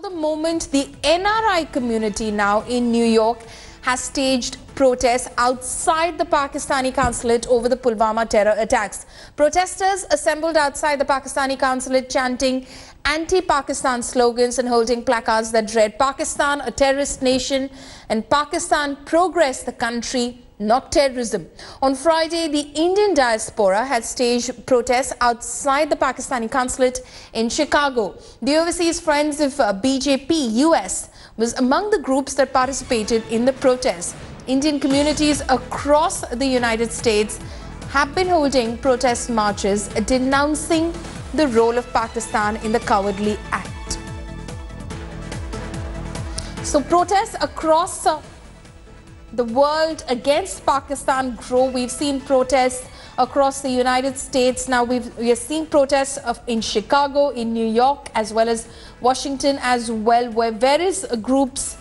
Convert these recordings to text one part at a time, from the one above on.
the moment, the NRI community now in New York has staged protests outside the Pakistani consulate over the Pulwama terror attacks. Protesters assembled outside the Pakistani consulate chanting anti-Pakistan slogans and holding placards that read "Pakistan, a terrorist nation," and "Pakistan, progress, the country, not terrorism." On Friday, the Indian diaspora had staged protests outside the Pakistani consulate in Chicago. The Overseas Friends of BJP US was among the groups that participated in the protests. Indian communities across the United States have been holding protest marches denouncing the role of Pakistan in the cowardly act. So protests across the world against Pakistan grow. We've seen protests across the United States. Now we are seeing protests in Chicago, in New York, as well as Washington as well, where various groups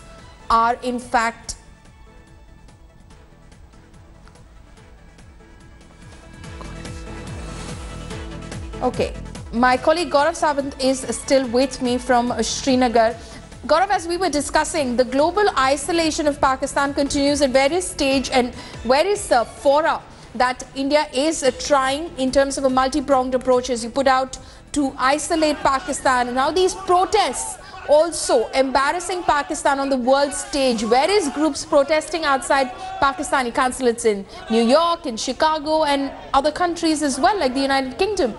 are in fact okay. My colleague Gaurav Sawant is still with me from Srinagar. Gaurav, as we were discussing, the global isolation of Pakistan continues at various stages and various fora that India is trying in terms of a multi-pronged approach, as you put out, to isolate Pakistan. And now these protests also embarrassing Pakistan on the world stage. Various groups protesting outside Pakistani consulates in New York, in Chicago, and other countries as well, like the United Kingdom.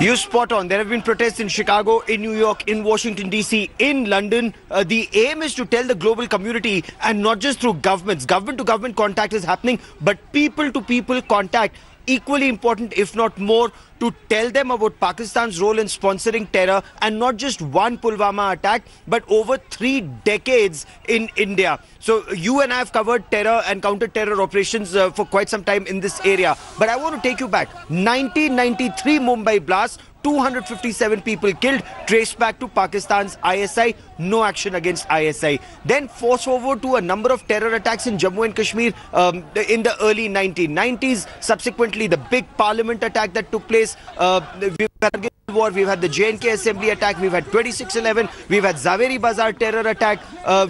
You spot on. There have been protests in Chicago, in New York, in Washington DC, in London. The aim is to tell the global community, and not just through governments. Government to government contact is happening, but people to people contact, equally important, if not more, to tell them about Pakistan's role in sponsoring terror, and not just one Pulwama attack, but over 3 decades in India. So you and I have covered terror and counter-terror operations for quite some time in this area. But I want to take you back. 1993 Mumbai blast, 257 people killed, traced back to Pakistan's ISI, no action against ISI. Then force forward to a number of terror attacks in Jammu and Kashmir in the early 1990s. Subsequently, the big parliament attack that took place. We've had war, we've had the JNK assembly attack, we've had 26/11, we've had Zaveri Bazaar terror attack,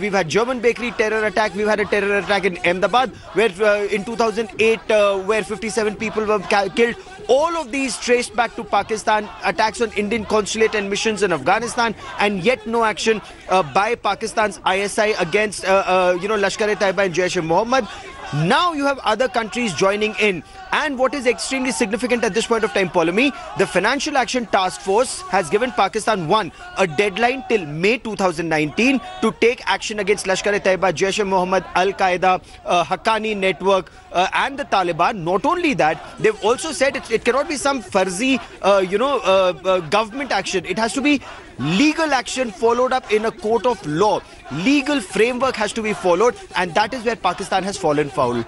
we've had German bakery terror attack, we've had a terror attack in Ahmedabad, where in 2008, where 57 people were killed. All of these traced back to Pakistan, attacks on Indian consulate and missions in Afghanistan, and yet no action by Pakistan's ISI against, Lashkar-e-Taiba and Jaish-e-Mohammed. Now you have other countries joining in. And what is extremely significant at this point of time, Pulwama, the Financial Action Task Force has given Pakistan, a deadline till May 2019 to take action against Lashkar-e-Taiba, Jaish-e-Mohammed, Al-Qaeda, Haqqani Network, and the Taliban. Not only that, they've also said it cannot be some farzi, government action. It has to be legal action followed up in a court of law. Legal framework has to be followed, and that is where Pakistan has fallen foul.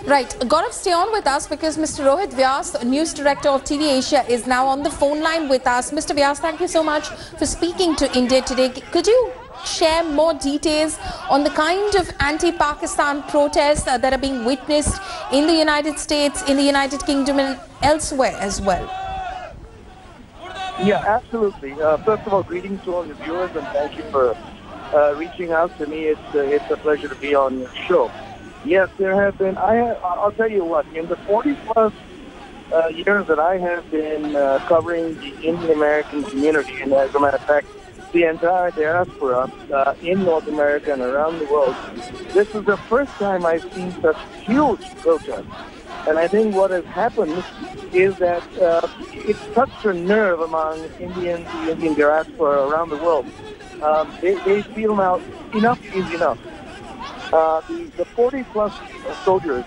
Right. Gaurav, stay on with us because Mr. Rohit Vyas, news director of TV Asia, is now on the phone line with us. Mr. Vyas, thank you so much for speaking to India today. Could you share more details on the kind of anti-Pakistan protests that are being witnessed in the United States, in the United Kingdom, and elsewhere as well? Yeah, absolutely. First of all, greetings to all the viewers, and thank you for reaching out to me. It's a pleasure to be on your show. Yes, there have been. I'll tell you what. In the 40+ years that I have been covering the Indian American community, and as a matter of fact, the entire diaspora in North America and around the world, this is the first time I've seen such huge protests. And I think what has happened is that it's touched a nerve among Indians, the Indian diaspora around the world. They feel now enough is enough. The 40+ soldiers,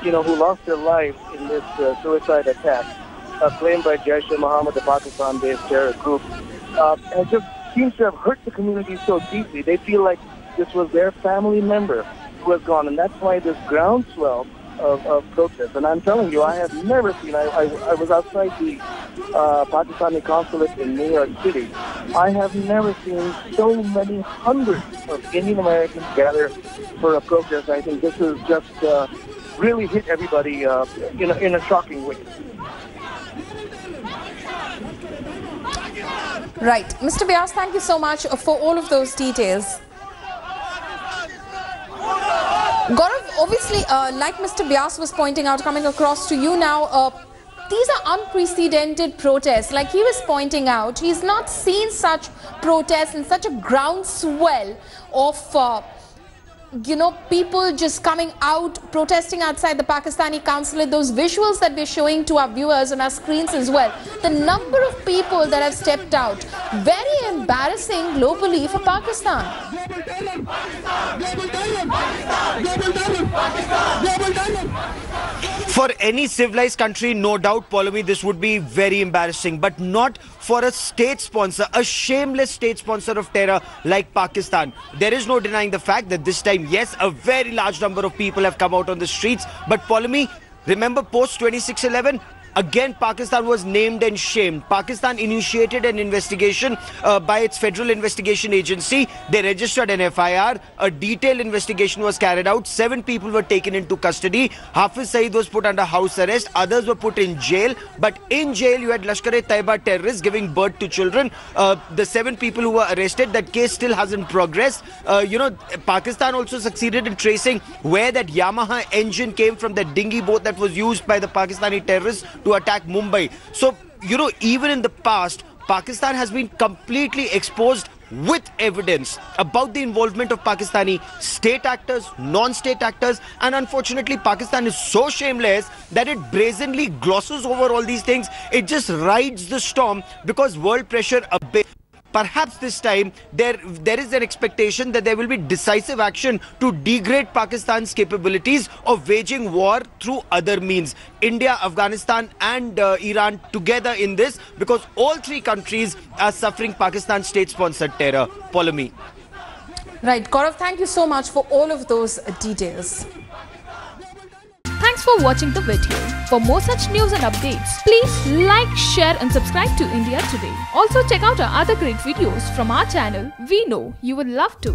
who lost their lives in this suicide attack claimed by Jaish-e-Mohammed, the Pakistan-based terror group, and just seems to have hurt the community so deeply. They feel like this was their family member who has gone, and that's why this groundswell of protests. And I'm telling you, I have never seen, I was outside the Pakistani consulate in New York City. I have never seen so many hundreds of Indian Americans gather for a protest. I think this is just really hit everybody in a shocking way. Right. Mr. Vyas, thank you so much for all of those details. Gaurav, obviously, like Mr. Vyas was pointing out, coming across to you now, these are unprecedented protests. Like he was pointing out, he's not seen such protests and such a groundswell of people just coming out, protesting outside the Pakistani consulate. Those visuals that we're showing to our viewers on our screens as well. The number of people that have stepped out, very embarrassing globally for Pakistan. For any civilized country, no doubt, Pulwama, this would be very embarrassing, but not for a state sponsor, a shameless state sponsor of terror like Pakistan. There is no denying the fact that this time, yes, a very large number of people have come out on the streets. But Pulwama, remember post 26/11? Again, Pakistan was named and shamed. Pakistan initiated an investigation by its Federal Investigation Agency. They registered an FIR. A detailed investigation was carried out. 7 people were taken into custody. Hafiz Saeed was put under house arrest. Others were put in jail. But in jail, you had Lashkar-e-Taiba terrorists giving birth to children. The 7 people who were arrested, that case still hasn't progressed. Pakistan also succeeded in tracing where that Yamaha engine came from, that dinghy boat that was used by the Pakistani terrorists to attack Mumbai. So, even in the past, Pakistan has been completely exposed with evidence about the involvement of Pakistani state actors, non-state actors, and unfortunately Pakistan is so shameless that it brazenly glosses over all these things. It just rides the storm because world pressure a bit. Perhaps this time there is an expectation that there will be decisive action to degrade Pakistan's capabilities of waging war through other means. India, Afghanistan and Iran together in this, because all 3 countries are suffering Pakistan's state-sponsored terror. Pulwama. Right. Gaurav, thank you so much for all of those details. Thanks for watching the video. For more such news and updates, please like, share and subscribe to India Today. Also check out our other great videos from our channel. We know you will love to.